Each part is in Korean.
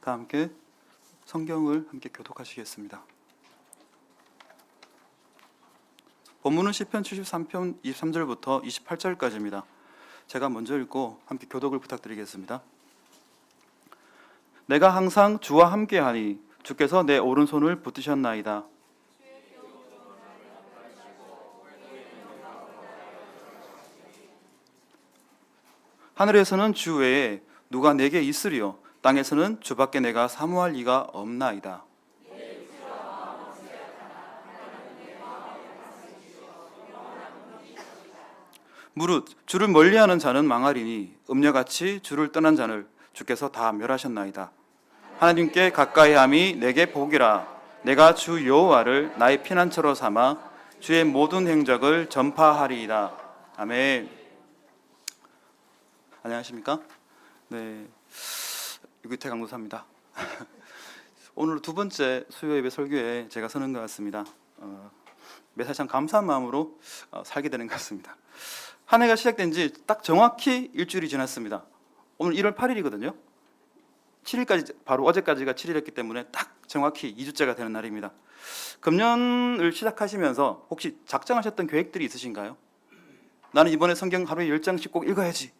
다 함께 성경을 함께 교독하시겠습니다. 본문은 시편 73편 23절부터 28절까지입니다. 제가 먼저 읽고 함께 교독을 부탁드리겠습니다. 내가 항상 주와 함께하니 주께서 내 오른손을 붙드셨나이다. 하늘에서는 주 외에 누가 내게 있으리요 땅에서는 주밖에 내가 사모할 이가 없나이다. 무릇 주를 멀리하는 자는 망하리니 음녀같이 주를 떠난 자를 주께서 다 멸하셨나이다. 하나님께 가까이함이 내게 복이라. 내가 주 여호와를 나의 피난처로 삼아 주의 모든 행적을 전파하리이다. 아멘. 안녕하십니까? 네, 유기태 강도사입니다. 오늘 두 번째 수요 예배 설교에 제가 서는 것 같습니다. 매사 참 감사한 마음으로 살게 되는 것 같습니다. 한 해가 시작된 지 딱 정확히 일주일이 지났습니다. 오늘 1월 8일이거든요. 7일까지, 바로 어제까지가 7일이었기 때문에 딱 정확히 2주째가 되는 날입니다. 금년을 시작하시면서 혹시 작정하셨던 계획들이 있으신가요? 나는 이번에 성경 하루에 10장씩 꼭 읽어야지.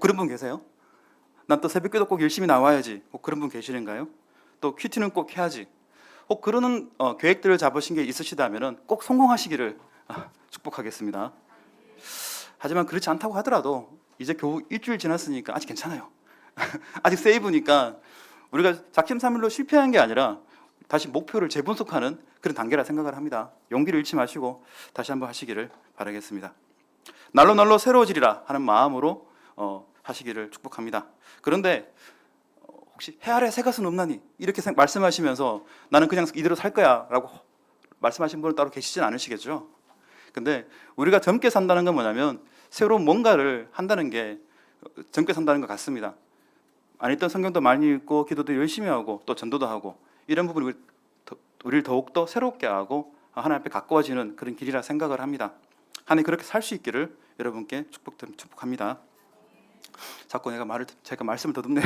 그런 분 계세요? 난 또 새벽기도 꼭 열심히 나와야지. 그런 분 계시는가요? 또 큐티는 꼭 해야지. 그러는 계획들을 잡으신 게 있으시다면 꼭 성공하시기를 축복하겠습니다. 하지만 그렇지 않다고 하더라도 이제 겨우 일주일 지났으니까 아직 괜찮아요. 아직 세이브니까 우리가 작심삼일로 실패한 게 아니라 다시 목표를 재분석하는 그런 단계라 생각을 합니다. 용기를 잃지 마시고 다시 한번 하시기를 바라겠습니다. 날로 새로워지리라 하는 마음으로 하시기를 축복합니다. 그런데 혹시 해 아래 새 것은 없나니 이렇게 말씀하시면서 나는 그냥 이대로 살 거야 라고 말씀하신 분은 따로 계시진 않으시겠죠. 근데 우리가 젊게 산다는 건 뭐냐면 새로운 뭔가를 한다는 게 젊게 산다는 것 같습니다. 안 읽던 성경도 많이 읽고 기도도 열심히 하고 또 전도도 하고 이런 부분이 우리를 더욱더 새롭게 하고 하나님 앞에 가까워지는 그런 길이라 생각을 합니다. 한 해 그렇게 살 수 있기를 여러분께 축복합니다. 자꾸 제가 말씀을 더듬네요.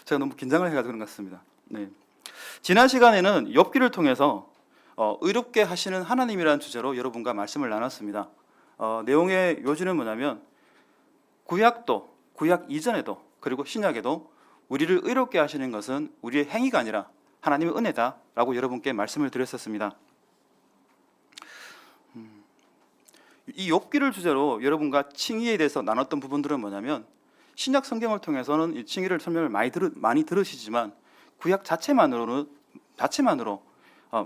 제가 너무 긴장을 해가지고 그런 것 같습니다. 네. 지난 시간에는 욥기를 통해서 의롭게 하시는 하나님이라는 주제로 여러분과 말씀을 나눴습니다. 내용의 요지는 뭐냐면 구약도, 구약 이전에도 그리고 신약에도 우리를 의롭게 하시는 것은 우리의 행위가 아니라 하나님의 은혜다라고 여러분께 말씀을 드렸었습니다. 이 욥기를 주제로 여러분과 칭의에 대해서 나눴던 부분들은 뭐냐면 신약 성경을 통해서는 이 칭의를 설명을 많이 들으시지만 구약 자체만으로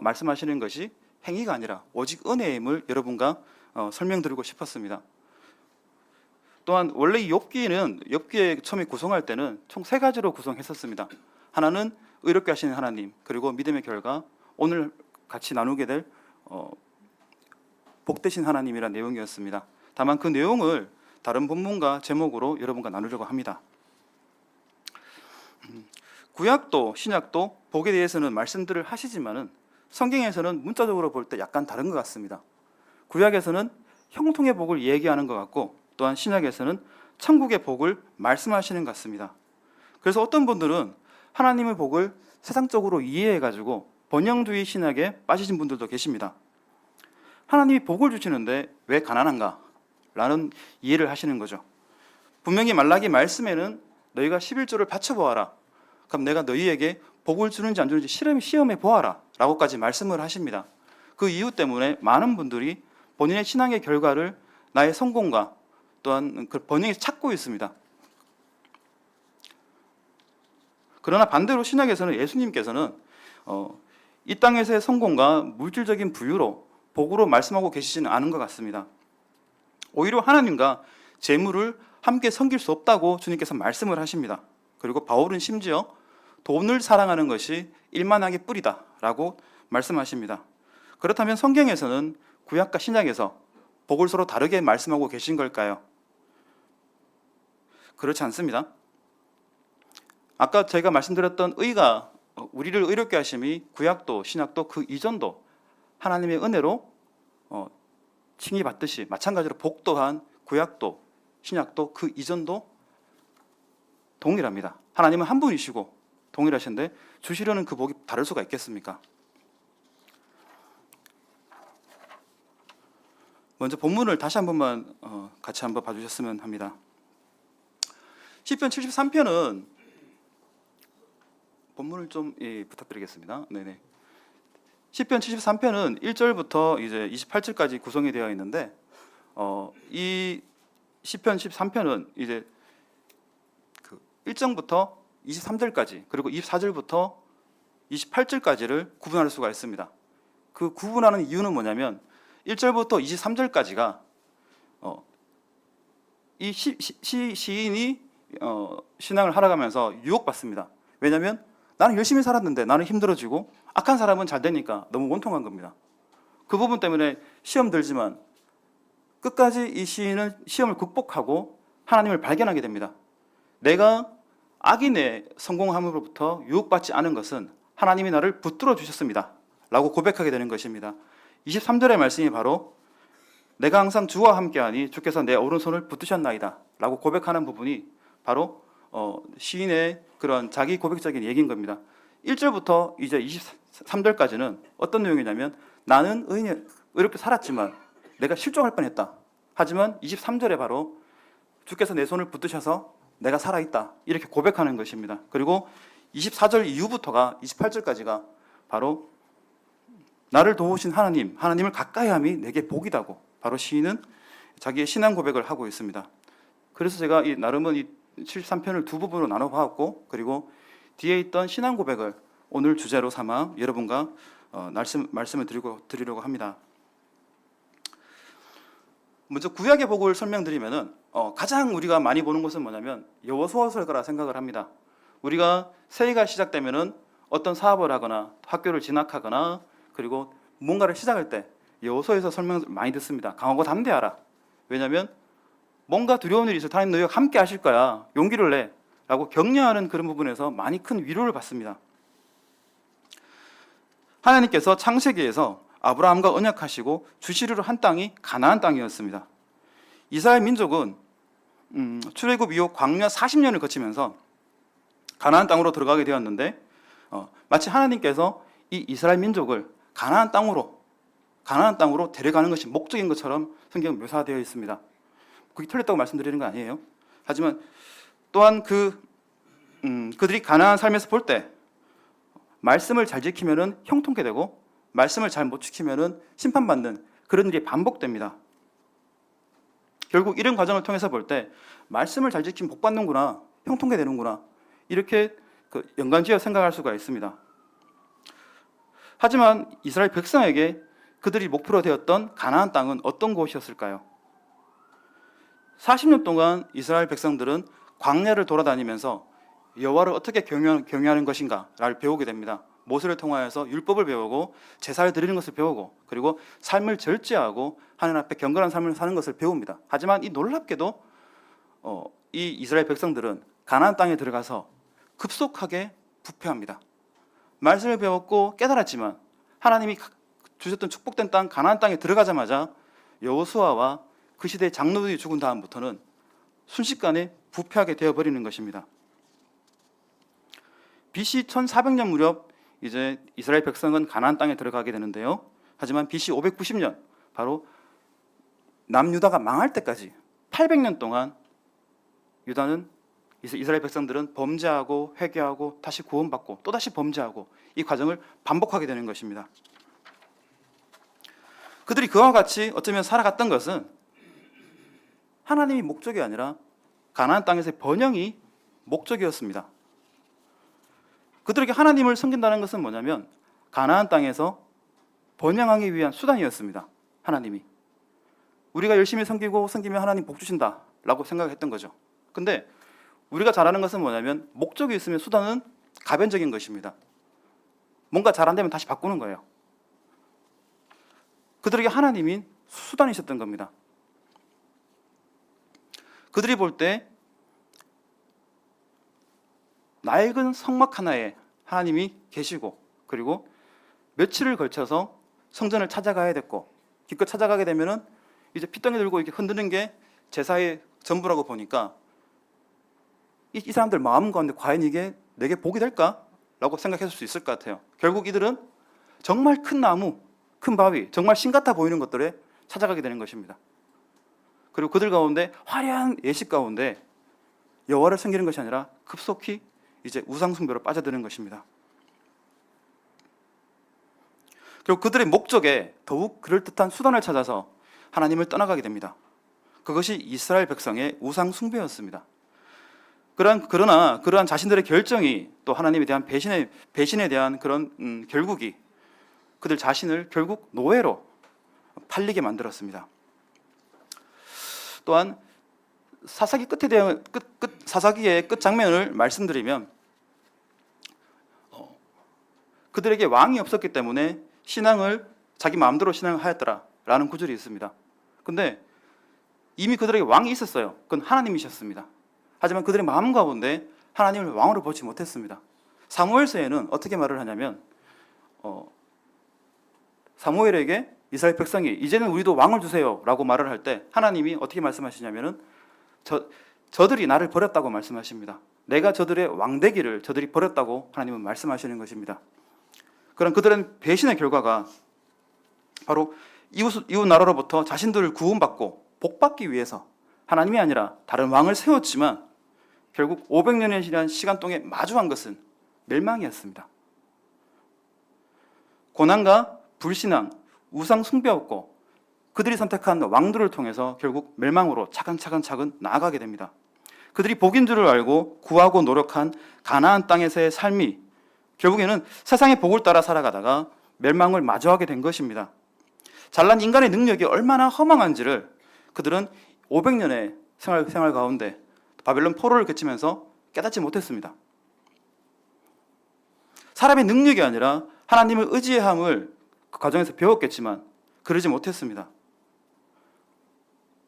말씀하시는 것이 행위가 아니라 오직 은혜임을 여러분과 설명드리고 싶었습니다. 또한 원래 이 욥기에 처음에 구성할 때는 총 3가지로 구성했었습니다. 하나는 의롭게 하시는 하나님, 그리고 믿음의 결과, 오늘 같이 나누게 될 복되신 하나님이라는 내용이었습니다. 다만 그 내용을 다른 본문과 제목으로 여러분과 나누려고 합니다. 구약도 신약도 복에 대해서는 말씀들을 하시지만은 성경에서는 문자적으로 볼 때 약간 다른 것 같습니다. 구약에서는 형통의 복을 얘기하는 것 같고 또한 신약에서는 천국의 복을 말씀하시는 것 같습니다. 그래서 어떤 분들은 하나님의 복을 세상적으로 이해해가지고 번영주의 신학에 빠지신 분들도 계십니다. 하나님이 복을 주시는데 왜 가난한가? 라는 이해를 하시는 거죠. 분명히 말라기 말씀에는 너희가 11조를 바쳐보아라. 그럼 내가 너희에게 복을 주는지 안 주는지 시험해 보아라 라고까지 말씀을 하십니다. 그 이유 때문에 많은 분들이 본인의 신앙의 결과를 나의 성공과 또한 그 번영에서 찾고 있습니다. 그러나 반대로 신약에서는 예수님께서는 이 땅에서의 성공과 물질적인 부유로 복으로 말씀하고 계시지는 않은 것 같습니다. 오히려 하나님과 재물을 함께 섬길 수 없다고 주님께서 말씀을 하십니다. 그리고 바울은 심지어 돈을 사랑하는 것이 일만하게 뿌리다 라고 말씀하십니다. 그렇다면 성경에서는 구약과 신약에서 복을 서로 다르게 말씀하고 계신 걸까요? 그렇지 않습니다. 아까 제가 말씀드렸던 의가 우리를 의롭게 하심이 구약도 신약도 그 이전도 하나님의 은혜로 칭의받듯이 마찬가지로 복 또한 구약도 신약도 그 이전도 동일합니다. 하나님은 한 분이시고 동일하신데 주시려는 그 복이 다를 수가 있겠습니까? 먼저 본문을 다시 한 번만 같이 한번 봐주셨으면 합니다. 시편 73편은 본문을 좀 부탁드리겠습니다. 네네. 시편 73편은 1절부터 이제 28절까지 구성이 되어 있는데 이 시편 13편은 이제 그 1절부터 23절까지 그리고 24절부터 28절까지를 구분할 수가 있습니다. 그 구분하는 이유는 뭐냐면 1절부터 23절까지가 이 시인이 신앙을 하러가면서 유혹받습니다. 왜냐하면 나는 열심히 살았는데 나는 힘들어지고 악한 사람은 잘 되니까 너무 원통한 겁니다. 그 부분 때문에 시험 들지만 끝까지 이 시인은 시험을 극복하고 하나님을 발견하게 됩니다. 내가 악인의 성공함으로부터 유혹받지 않은 것은 하나님이 나를 붙들어 주셨습니다 라고 고백하게 되는 것입니다. 23절의 말씀이 바로 내가 항상 주와 함께하니 주께서 내 오른손을 붙드셨나이다 라고 고백하는 부분이 바로 시인의 그런 자기 고백적인 얘기인 겁니다. 1절부터 이제 23절까지는 어떤 내용이냐면 나는 의롭게 살았지만 내가 실족할 뻔했다. 하지만 23절에 바로 주께서 내 손을 붙드셔서 내가 살아있다 이렇게 고백하는 것입니다. 그리고 24절 이후부터가 28절까지가 바로 나를 도우신 하나님을 가까이함이 내게 복이다고 바로 시인은 자기의 신앙 고백을 하고 있습니다. 그래서 제가 나름은 이 73편을 두 부분으로 나눠봤고 그리고 뒤에 있던 신앙 고백을 오늘 주제로 삼아 여러분과 말씀을 드리려고 합니다. 먼저 구약의 복을 설명드리면은 가장 우리가 많이 보는 것은 뭐냐면 여호수아서일 거라 생각을 합니다. 우리가 새해가 시작되면은 어떤 사업을 하거나 학교를 진학하거나 그리고 뭔가를 시작할 때 여호수아에서 설명을 많이 듣습니다. 강하고 담대하라. 왜냐하면 뭔가 두려운 일이 있을 때 하나님 너희가 함께 하실 거야. 용기를 내. 라고 격려하는 그런 부분에서 많이 큰 위로를 받습니다. 하나님께서 창세기에서 아브라함과 언약하시고 주시리로 한 땅이 가나안 땅이었습니다. 이스라엘 민족은 출애굽 이후 광야 40년을 거치면서 가나안 땅으로 들어가게 되었는데 마치 하나님께서 이 이스라엘 민족을 가나안 땅으로 데려가는 것이 목적인 것처럼 성경은 묘사되어 있습니다. 그게 틀렸다고 말씀드리는 거 아니에요. 하지만 또한 그들이 가나안 삶에서 볼 때 말씀을 잘 지키면은 형통케 되고 말씀을 잘 못 지키면은 심판받는 그런 일이 반복됩니다. 결국 이런 과정을 통해서 볼 때 말씀을 잘 지키면 복 받는구나, 형통케 되는구나 이렇게 연관지어 생각할 수가 있습니다. 하지만 이스라엘 백성에게 그들이 목표로 되었던 가나안 땅은 어떤 곳이었을까요? 40년 동안 이스라엘 백성들은 광야를 돌아다니면서 여호와를 어떻게 경외하는 것인가를 배우게 됩니다. 모세를 통하여서 율법을 배우고 제사를 드리는 것을 배우고 그리고 삶을 절제하고 하나님 앞에 경건한 삶을 사는 것을 배웁니다. 하지만 이 놀랍게도 이 이스라엘 백성들은 가나안 땅에 들어가서 급속하게 부패합니다. 말씀을 배웠고 깨달았지만 하나님이 주셨던 축복된 땅 가나안 땅에 들어가자마자 여호수아와 그 시대의 장로들이 죽은 다음부터는 순식간에 부패하게 되어버리는 것입니다. BC 1400년 무렵 이제 이스라엘 백성은 가나안 땅에 들어가게 되는데요. 하지만 BC 590년 바로 남유다가 망할 때까지 800년 동안 이스라엘 백성들은 범죄하고 회개하고 다시 구원받고 또다시 범죄하고 이 과정을 반복하게 되는 것입니다. 그들이 그와 같이 어쩌면 살아갔던 것은 하나님이 목적이 아니라 가나안 땅에서의 번영이 목적이었습니다. 그들에게 하나님을 섬긴다는 것은 뭐냐면 가나안 땅에서 번영하기 위한 수단이었습니다. 하나님이 우리가 열심히 섬기면 하나님 복 주신다 라고 생각했던 거죠. 근데 우리가 잘하는 것은 뭐냐면 목적이 있으면 수단은 가변적인 것입니다. 뭔가 잘 안 되면 다시 바꾸는 거예요. 그들에게 하나님인 수단이셨던 겁니다. 그들이 볼 때 낡은 성막 하나에 하나님이 계시고 그리고 며칠을 걸쳐서 성전을 찾아가야 됐고 기껏 찾아가게 되면은 이제 핏덩이 들고 이렇게 흔드는 게 제사의 전부라고 보니까 이 사람들 마음 가운데 과연 이게 내게 복이 될까? 라고 생각했을 수 있을 것 같아요. 결국 이들은 정말 큰 나무, 큰 바위, 정말 신 같아 보이는 것들에 찾아가게 되는 것입니다. 그리고 그들 가운데 화려한 예식 가운데 여호와를 섬기는 것이 아니라 급속히 이제 우상 숭배로 빠져드는 것입니다. 결국 그들의 목적에 더욱 그럴듯한 수단을 찾아서 하나님을 떠나가게 됩니다. 그것이 이스라엘 백성의 우상 숭배였습니다. 그러나 그러한 자신들의 결정이 또 하나님에 대한 배신에 대한 그런 결국이 그들 자신을 결국 노예로 팔리게 만들었습니다. 또한 사사기 끝에 대한 사사기의 끝 장면을 말씀드리면 그들에게 왕이 없었기 때문에 신앙을 자기 마음대로 신앙을 하였더라라는 구절이 있습니다. 근데 이미 그들에게 왕이 있었어요. 그건 하나님이셨습니다. 하지만 그들의 마음 가운데 하나님을 왕으로 보지 못했습니다. 사무엘서에는 어떻게 말을 하냐면 사무엘에게 이스라엘 백성이 이제는 우리도 왕을 주세요 라고 말을 할 때 하나님이 어떻게 말씀하시냐면은 저들이 나를 버렸다고 말씀하십니다. 내가 저들의 왕되기를 저들이 버렸다고 하나님은 말씀하시는 것입니다. 그런 그들은 배신의 결과가 바로 이웃 나라로부터 자신들을 구원받고 복받기 위해서 하나님이 아니라 다른 왕을 세웠지만 결국 500년이라는 시간 동안에 마주한 것은 멸망이었습니다. 고난과 불신앙, 우상 숭배였고 그들이 선택한 왕들을 통해서 결국 멸망으로 차근차근 나아가게 됩니다. 그들이 복인 줄을 알고 구하고 노력한 가나안 땅에서의 삶이 결국에는 세상의 복을 따라 살아가다가 멸망을 마주하게 된 것입니다. 잘난 인간의 능력이 얼마나 허망한지를 그들은 500년의 생활 가운데 바벨론 포로를 거치면서 깨닫지 못했습니다. 사람의 능력이 아니라 하나님을 의지해야 함을 그 과정에서 배웠겠지만 그러지 못했습니다.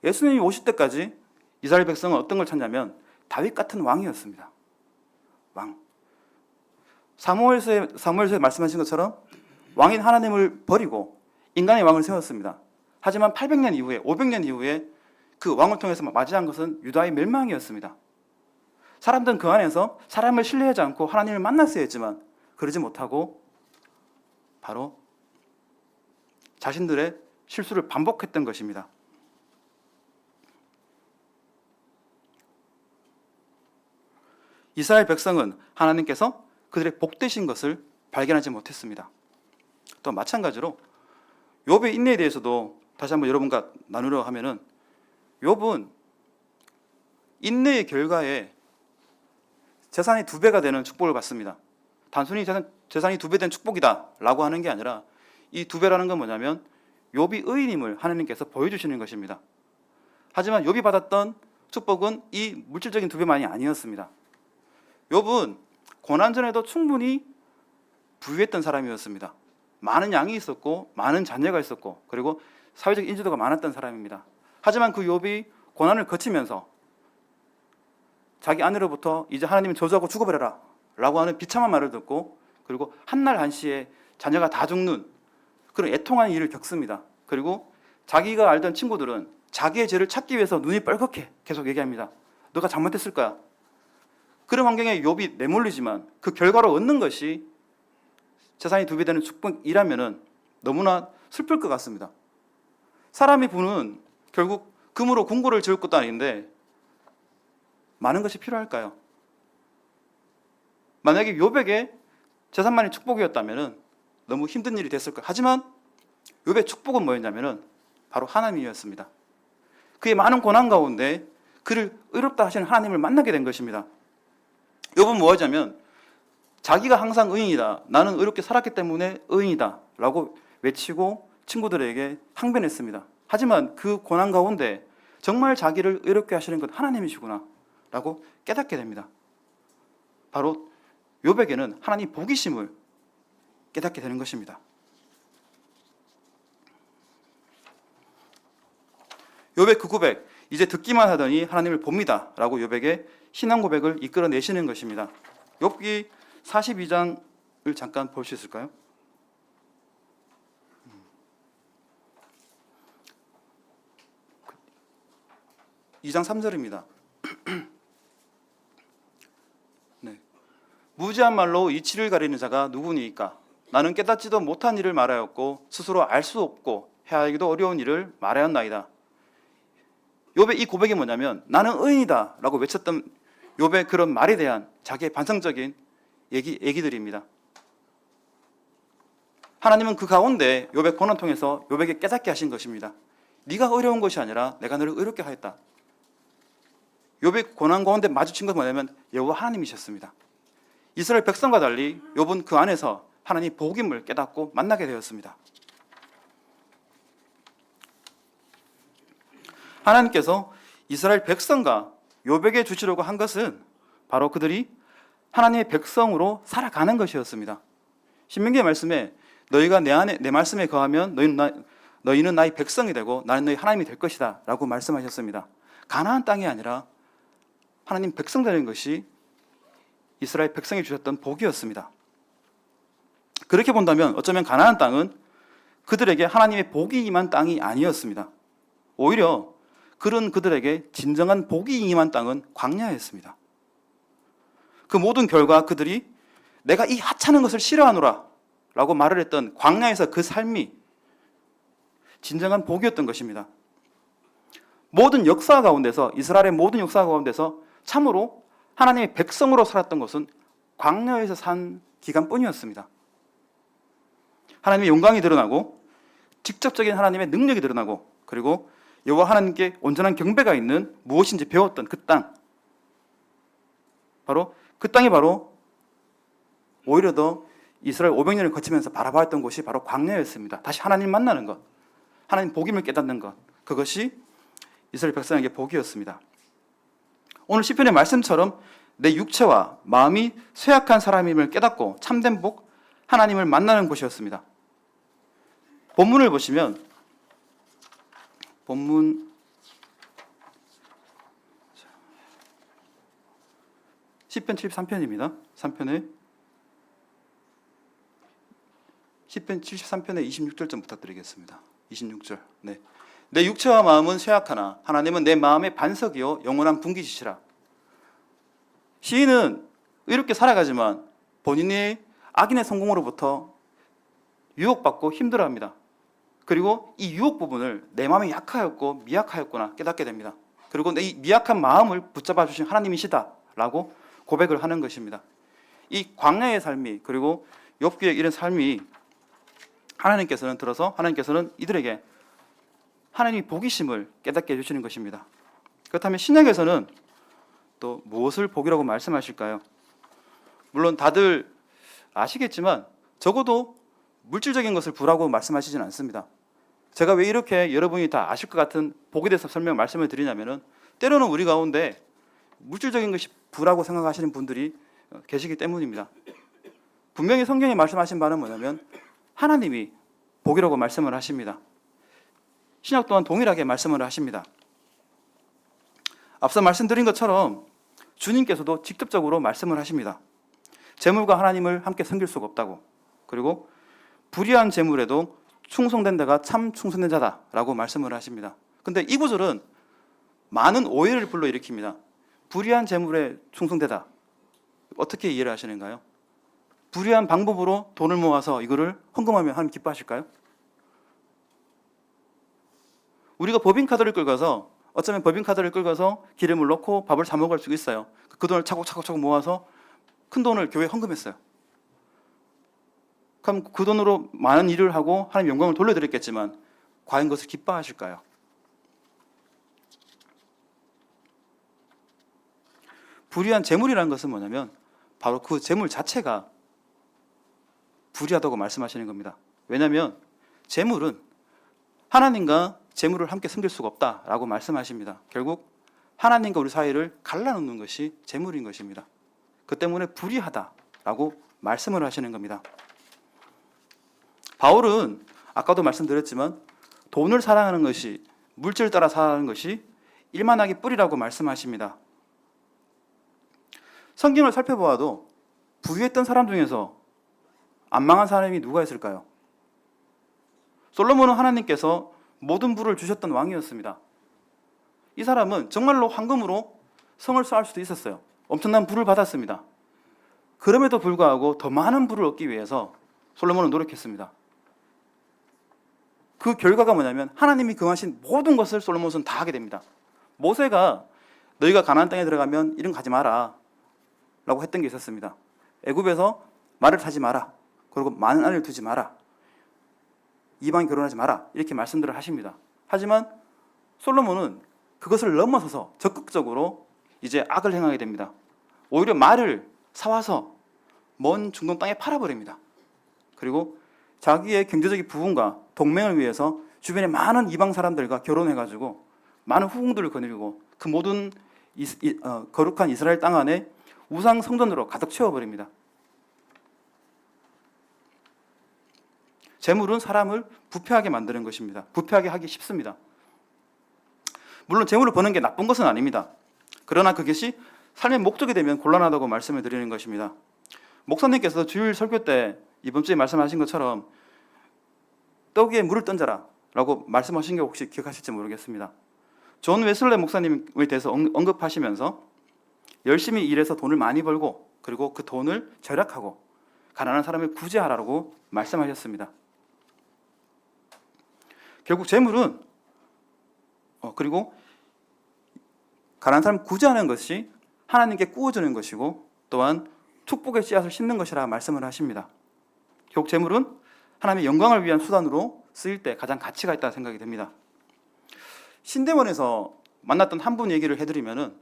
예수님이 오실 때까지 이스라엘 백성은 어떤 걸 찾냐면 다윗 같은 왕이었습니다. 왕. 사무엘서에 말씀하신 것처럼 왕인 하나님을 버리고 인간의 왕을 세웠습니다. 하지만 800년 이후에 500년 이후에 그 왕을 통해서 맞이한 것은 유다의 멸망이었습니다. 사람들은 그 안에서 사람을 신뢰하지 않고 하나님을 만났어야 했지만 그러지 못하고 바로 자신들의 실수를 반복했던 것입니다. 이스라엘 백성은 하나님께서 그들의 복되신 것을 발견하지 못했습니다. 또 마찬가지로 욥의 인내에 대해서도 다시 한번 여러분과 나누려 하면은 욥은 인내의 결과에 재산이 2배가 되는 축복을 받습니다. 단순히 재산이 2배 된 축복이다라고 하는 게 아니라 이 2배라는 건 뭐냐면 욥이 의인임을 하나님께서 보여주시는 것입니다. 하지만 욥이 받았던 축복은 이 물질적인 2배만이 아니었습니다. 욥은 고난전에도 충분히 부유했던 사람이었습니다. 많은 양이 있었고 많은 자녀가 있었고 그리고 사회적 인지도가 많았던 사람입니다. 하지만 그 욥이 고난을 거치면서 자기 아내로부터 이제 하나님은 저주하고 죽어버려라 라고 하는 비참한 말을 듣고 그리고 한날 한시에 자녀가 다 죽는 그런 애통한 일을 겪습니다. 그리고 자기가 알던 친구들은 자기의 죄를 찾기 위해서 눈이 뻘겋게 계속 얘기합니다. 너가 잘못했을 거야. 그런 환경에 욥이 내몰리지만 그 결과로 얻는 것이 재산이 2배 되는 축복이라면 너무나 슬플 것 같습니다. 사람이 부는 결국 금으로 궁궐을 지을 것도 아닌데 많은 것이 필요할까요? 만약에 욥에게 재산만이 축복이었다면 너무 힘든 일이 됐을 거예요. 하지만 욥의 축복은 뭐였냐면 바로 하나님이었습니다. 그의 많은 고난 가운데 그를 의롭다 하시는 하나님을 만나게 된 것입니다. 욥은 뭐 하냐면 자기가 항상 의인이다. 나는 의롭게 살았기 때문에 의인이다. 라고 외치고 친구들에게 항변했습니다. 하지만 그 고난 가운데 정말 자기를 의롭게 하시는 건 하나님이시구나 라고 깨닫게 됩니다. 바로 욥에게는 하나님 복이심을 깨닫게 되는 것입니다. 욥의 그 고백, 이제 듣기만 하더니 하나님을 봅니다 라고 욥에게 신앙 고백을 이끌어내시는 것입니다. 욥기 42장을 잠깐 볼 수 있을까요? 2장 3절입니다. 네. 무지한 말로 이치를 가리는 자가 누구니까? 나는 깨닫지도 못한 일을 말하였고 스스로 알 수 없고 헤아리기도 어려운 일을 말하였나이다. 욥의 이 고백이 뭐냐면 나는 의인이다 라고 외쳤던 욥의 그런 말에 대한 자기의 반성적인 얘기들입니다. 하나님은 그 가운데 욥의 고난을 통해서 욥에게 깨닫게 하신 것입니다. 네가 어려운 것이 아니라 내가 너를 의롭게 하였다. 욥의 고난 가운데 마주친 것은 뭐냐면 여호와 하나님이셨습니다. 이스라엘 백성과 달리 욥은 그 안에서 하나님 복임을 깨닫고 만나게 되었습니다. 하나님께서 이스라엘 백성과 욥에게 주시려고 한 것은 바로 그들이 하나님의 백성으로 살아가는 것이었습니다. 신명기의 말씀에 너희가 내 말씀에 거하면 너희는 나의 백성이 되고 나는 너희 하나님이 될 것이다 라고 말씀하셨습니다. 가나안 땅이 아니라 하나님 백성 되는 것이 이스라엘 백성이 주셨던 복이었습니다. 그렇게 본다면 어쩌면 가나안 땅은 그들에게 하나님의 복이 임한 땅이 아니었습니다. 오히려 그런 그들에게 진정한 복이 임한 땅은 광야였습니다. 그 모든 결과 그들이 내가 이 하찮은 것을 싫어하노라 라고 말을 했던 광야에서 그 삶이 진정한 복이었던 것입니다. 모든 역사 가운데서 이스라엘의 모든 역사 가운데서 참으로 하나님의 백성으로 살았던 것은 광야에서 산 기간뿐이었습니다. 하나님의 영광이 드러나고 직접적인 하나님의 능력이 드러나고 그리고 여호와 하나님께 온전한 경배가 있는 무엇인지 배웠던 그 땅, 바로 그 땅이 바로 오히려 더 이스라엘 500년을 거치면서 바라봤던 곳이 바로 광야였습니다. 다시 하나님 만나는 것, 하나님 복임을 깨닫는 것, 그것이 이스라엘 백성에게 복이었습니다. 오늘 시편의 말씀처럼 내 육체와 마음이 쇠약한 사람임을 깨닫고 참된 복, 하나님을 만나는 곳이었습니다. 본문을 보시면 본문 시편 73편입니다. 3편에 시편 73편의 26절 좀 부탁드리겠습니다. 26절. 네. 내 육체와 마음은 쇠약하나 하나님은 내 마음의 반석이요 영원한 분기시시라. 시인은 의롭게 살아가지만 본인의 악인의 성공으로부터 유혹받고 힘들어합니다. 그리고 이 유혹 부분을 내 마음이 약하였고 미약하였구나 깨닫게 됩니다. 그리고 내 이 미약한 마음을 붙잡아 주신 하나님이시다 라고 고백을 하는 것입니다. 이 광야의 삶이 그리고 욥기의 이런 삶이 하나님께서는 이들에게 하나님이 복이심을 깨닫게 해주시는 것입니다. 그렇다면 신약에서는 또 무엇을 복이라고 말씀하실까요? 물론 다들 아시겠지만 적어도 물질적인 것을 부라고 말씀하시진 않습니다. 제가 왜 이렇게 여러분이 다 아실 것 같은 복에 대해서 말씀을 드리냐면은 때로는 우리 가운데 물질적인 것이 부라고 생각하시는 분들이 계시기 때문입니다. 분명히 성경이 말씀하신 바는 뭐냐면 하나님이 복이라고 말씀을 하십니다. 신약 또한 동일하게 말씀을 하십니다. 앞서 말씀드린 것처럼 주님께서도 직접적으로 말씀을 하십니다. 재물과 하나님을 함께 섬길 수가 없다고, 그리고 불의한 재물에도 충성된 자가 참 충성된 자다라고 말씀을 하십니다. 근데 이 구절은 많은 오해를 불러일으킵니다. 불의한 재물에 충성되다. 어떻게 이해를 하시는가요? 불의한 방법으로 돈을 모아서 이거를 헌금하면 하나님 기뻐하실까요? 우리가 법인카드를 긁어서 어쩌면 법인카드를 긁어서 기름을 넣고 밥을 사 먹을 수 있어요. 그 돈을 차곡차곡 모아서 큰 돈을 교회에 헌금했어요. 그럼 그 돈으로 많은 일을 하고 하나님 영광을 돌려드렸겠지만 과연 그것을 기뻐하실까요? 불의한 재물이라는 것은 뭐냐면 바로 그 재물 자체가 불의하다고 말씀하시는 겁니다. 왜냐하면 재물은 하나님과 재물을 함께 섬길 수가 없다라고 말씀하십니다. 결국 하나님과 우리 사이를 갈라놓는 것이 재물인 것입니다. 그 때문에 불의하다라고 말씀을 하시는 겁니다. 바울은 아까도 말씀드렸지만 돈을 사랑하는 것이, 물질을 따라 사랑하는 것이 일만하게 뿌리라고 말씀하십니다. 성경을 살펴보아도 부유했던 사람 중에서 안 망한 사람이 누가 있을까요? 솔로몬은 하나님께서 모든 부를 주셨던 왕이었습니다. 이 사람은 정말로 황금으로 성을 쌓을 수도 있었어요. 엄청난 부를 받았습니다. 그럼에도 불구하고 더 많은 부를 얻기 위해서 솔로몬은 노력했습니다. 그 결과가 뭐냐면 하나님이 금하신 모든 것을 솔로몬은 다 하게 됩니다. 모세가 너희가 가나안 땅에 들어가면 이런 거 하지 마라 라고 했던 게 있었습니다. 애굽에서 말을 타지 마라, 그리고 많은 아내를 두지 마라, 이방 결혼하지 마라, 이렇게 말씀들을 하십니다. 하지만 솔로몬은 그것을 넘어서서 적극적으로 이제 악을 행하게 됩니다. 오히려 말을 사와서 먼 중동 땅에 팔아버립니다. 그리고 자기의 경제적인 부분과 동맹을 위해서 주변에 많은 이방 사람들과 결혼해가지고 많은 후궁들을 거느리고 그 모든 거룩한 이스라엘 땅 안에 우상 성전으로 가득 채워버립니다. 재물은 사람을 부패하게 만드는 것입니다. 부패하게 하기 쉽습니다. 물론 재물을 버는 게 나쁜 것은 아닙니다. 그러나 그것이 삶의 목적이 되면 곤란하다고 말씀을 드리는 것입니다. 목사님께서 주일 설교 때 이번 주에 말씀하신 것처럼 떡 위에 물을 던져라 라고 말씀하신 게 혹시 기억하실지 모르겠습니다. 존 웨슬레 목사님에 대해서 언급하시면서 열심히 일해서 돈을 많이 벌고 그리고 그 돈을 절약하고 가난한 사람을 구제하라고 말씀하셨습니다. 결국 재물은 그리고 가난한 사람을 구제하는 것이 하나님께 구워주는 것이고 또한 축복의 씨앗을 심는 것이라 말씀을 하십니다. 결국 재물은 하나님의 영광을 위한 수단으로 쓰일 때 가장 가치가 있다는 생각이 듭니다. 신대원에서 만났던 한 분 얘기를 해드리면은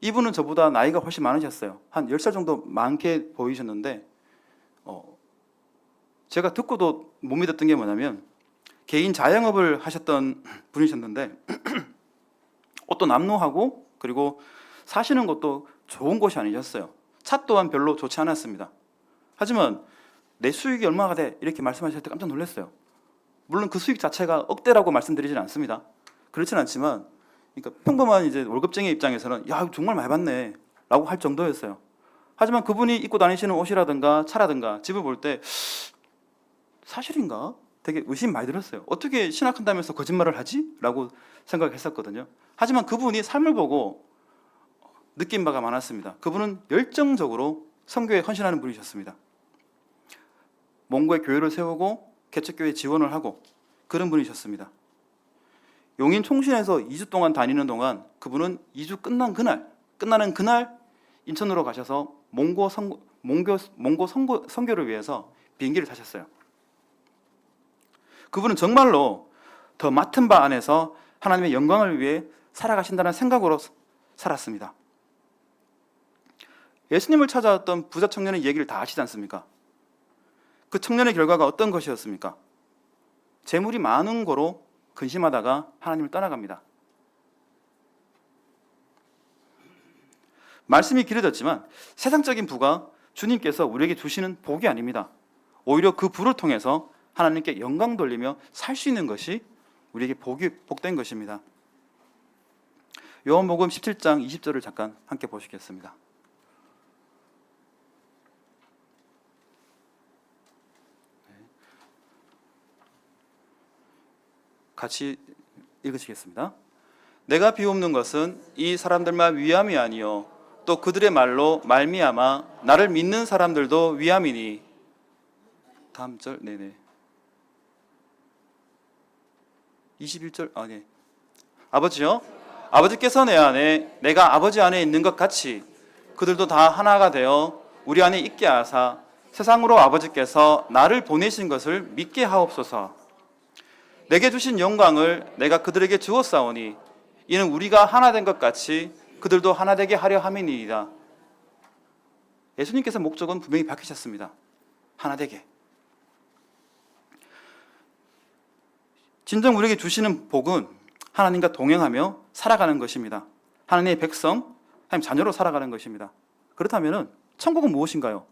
이분은 저보다 나이가 훨씬 많으셨어요. 한 10살 정도 많게 보이셨는데 제가 듣고도 못 믿었던 게 뭐냐면 개인 자영업을 하셨던 분이셨는데 옷도 남루하고 그리고 사시는 것도 좋은 곳이 아니셨어요. 차 또한 별로 좋지 않았습니다. 하지만 내 수익이 얼마가 돼? 이렇게 말씀하실 때 깜짝 놀랐어요. 물론 그 수익 자체가 억대라고 말씀드리지는 않습니다. 그렇진 않지만 그러니까 평범한 이제 월급쟁이 입장에서는 야 정말 많이 받네 라고 할 정도였어요. 하지만 그분이 입고 다니시는 옷이라든가 차라든가 집을 볼 때 사실인가? 되게 의심 많이 들었어요. 어떻게 신학한다면서 거짓말을 하지? 라고 생각했었거든요. 하지만 그분이 삶을 보고 느낀 바가 많았습니다. 그분은 열정적으로 선교에 헌신하는 분이셨습니다. 몽고에 교회를 세우고 개척교회 지원을 하고 그런 분이셨습니다. 용인 총신에서 2주 동안 다니는 동안 그분은 2주 끝나는 그날 인천으로 가셔서 몽고 선교를 위해서 비행기를 타셨어요. 그분은 정말로 더 맡은 바 안에서 하나님의 영광을 위해 살아가신다는 생각으로 살았습니다. 예수님을 찾아왔던 부자 청년의 얘기를 다 아시지 않습니까? 그 청년의 결과가 어떤 것이었습니까? 재물이 많은 거로 근심하다가 하나님을 떠나갑니다. 말씀이 길어졌지만 세상적인 부가 주님께서 우리에게 주시는 복이 아닙니다. 오히려 그 부를 통해서 하나님께 영광 돌리며 살 수 있는 것이 우리에게 복된 것입니다. 요한복음 17장 20절을 잠깐 함께 보시겠습니다. 같이 읽으시겠습니다. 내가 비옵는 것은 이 사람들만 위함이 아니요 또 그들의 말로 말미암아 나를 믿는 사람들도 위함이니. 다음 절 네네 21절 네. 아버지요 아버지께서 내 안에 내가 아버지 안에 있는 것 같이 그들도 다 하나가 되어 우리 안에 있게 하사 세상으로 아버지께서 나를 보내신 것을 믿게 하옵소서. 내게 주신 영광을 내가 그들에게 주었사오니 이는 우리가 하나 된 것 같이 그들도 하나 되게 하려 함이니이다. 예수님께서 목적은 분명히 밝히셨습니다. 하나 되게. 진정 우리에게 주시는 복은 하나님과 동행하며 살아가는 것입니다. 하나님의 백성, 하나님 자녀로 살아가는 것입니다. 그렇다면 천국은 무엇인가요?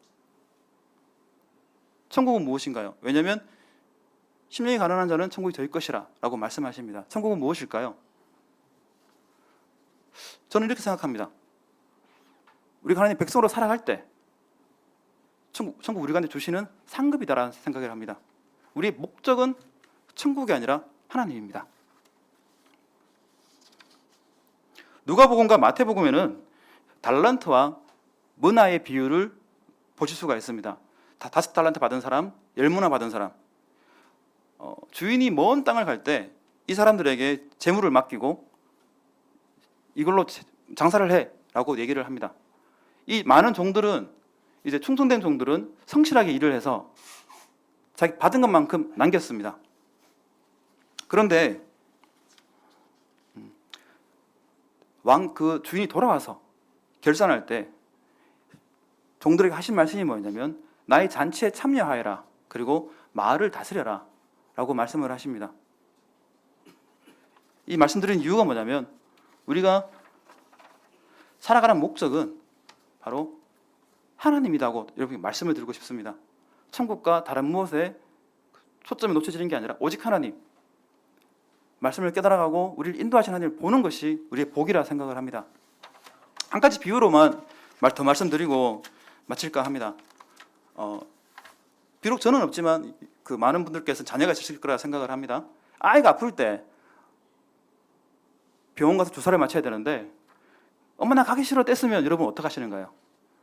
천국은 무엇인가요? 왜냐하면 심령이 가난한 자는 천국이 될 것이라 라고 말씀하십니다. 천국은 무엇일까요? 저는 이렇게 생각합니다. 우리가 하나님 백성으로 살아갈 때 천국 우리가 주시는 상급이다라는 생각을 합니다. 우리의 목적은 천국이 아니라 하나님입니다. 누가복음과 마태복음에는 달란트와 문화의 비유를 보실 수가 있습니다. 다 5달란트 받은 사람, 10문화 받은 사람. 주인이 먼 땅을 갈 때 이 사람들에게 재물을 맡기고 이걸로 장사를 해라고 얘기를 합니다. 이 많은 종들은, 이제 충성된 종들은 성실하게 일을 해서 자기 받은 것만큼 남겼습니다. 그런데 그 주인이 돌아와서 결산할 때 종들에게 하신 말씀이 뭐냐면 나의 잔치에 참여하여라, 그리고 마을을 다스려라 라고 말씀을 하십니다. 이 말씀드린 이유가 뭐냐면 우리가 살아가는 목적은 바로 하나님이라고 여러분께 말씀을 드리고 싶습니다. 천국과 다른 무엇에 초점이 놓쳐지는 게 아니라 오직 하나님, 말씀을 깨달아가고 우리를 인도하시는 하나님을 보는 것이 우리의 복이라 생각을 합니다. 한 가지 비유로만 더 말씀드리고 마칠까 합니다. 비록 저는 없지만 그 많은 분들께서 자녀가 있으실 거라 생각을 합니다. 아이가 아플 때 병원 가서 주사를 맞춰야 되는데 엄마 나 가기 싫어 뗐으면 여러분 어떻게 하시는가요?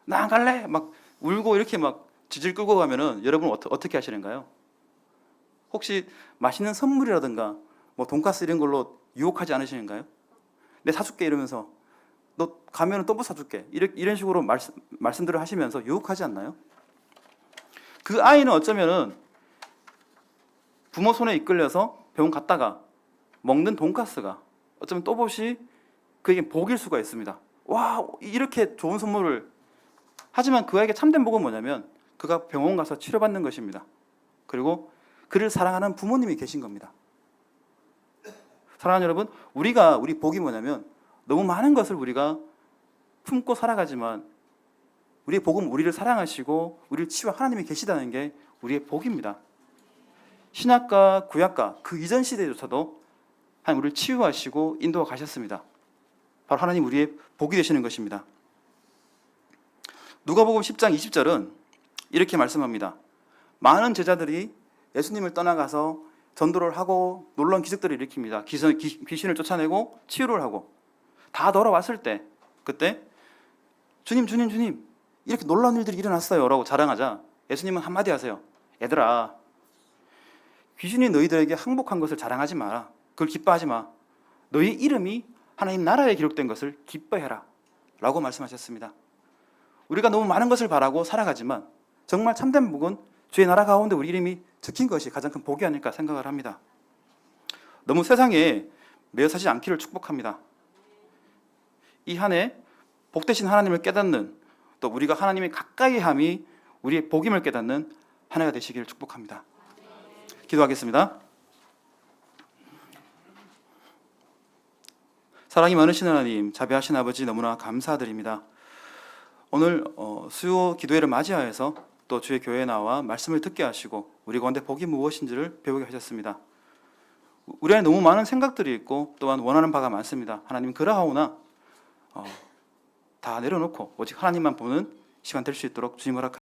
나 안 갈래? 막 울고 이렇게 막 지질 끌고 가면은 여러분 어떻게 하시는가요? 혹시 맛있는 선물이라든가 뭐 돈가스 이런 걸로 유혹하지 않으시는가요? 내 사줄게 이러면서 너 가면은 또 뭐 사줄게 이런 식으로 말씀들을 하시면서 유혹하지 않나요? 그 아이는 어쩌면은 부모 손에 이끌려서 병원 갔다가 먹는 돈가스가 어쩌면 또봇이 그에게 복일 수가 있습니다. 와, 이렇게 좋은 선물을. 하지만 그에게 참된 복은 뭐냐면 그가 병원 가서 치료받는 것입니다. 그리고 그를 사랑하는 부모님이 계신 겁니다. 사랑하는 여러분, 우리 복이 뭐냐면 너무 많은 것을 우리가 품고 살아가지만 우리의 복은 우리를 사랑하시고 우리를 치유한 하나님이 계시다는 게 우리의 복입니다. 신약과 구약과 그 이전 시대조차도 하나님 우리를 치유하시고 인도하 가셨습니다. 바로 하나님 우리의 복이 되시는 것입니다. 누가복음 10장 20절은 이렇게 말씀합니다. 많은 제자들이 예수님을 떠나가서 전도를 하고 놀라운 기적들을 일으킵니다. 귀신을 쫓아내고 치유를 하고 다 돌아왔을 때 그때 주님 이렇게 놀라운 일들이 일어났어요 라고 자랑하자 예수님은 한마디 하세요. 얘들아, 귀신이 너희들에게 항복한 것을 자랑하지 마라. 그걸 기뻐하지 마. 너희 이름이 하나님 나라에 기록된 것을 기뻐해라 라고 말씀하셨습니다. 우리가 너무 많은 것을 바라고 살아가지만 정말 참된 복은 주의 나라 가운데 우리 이름이 적힌 것이 가장 큰 복이 아닐까 생각을 합니다. 너무 세상에 매여 사지 않기를 축복합니다. 이 한 해 복되신 하나님을 깨닫는, 또 우리가 하나님의 가까이 함이 우리의 복임을 깨닫는 한 해가 되시기를 축복합니다. 기도하겠습니다. 사랑이 많으신 하나님, 자비하신 아버지 너무나 감사드립니다. 오늘 수요 기도회를 맞이하여서 또 주의 교회에 나와 말씀을 듣게 하시고 우리 가운데 복이 무엇인지를 배우게 하셨습니다. 우리 안에 너무 많은 생각들이 있고 또한 원하는 바가 많습니다. 하나님 그러하오나 다 내려놓고 오직 하나님만 보는 시간 될 수 있도록 주님 허락하옵소서.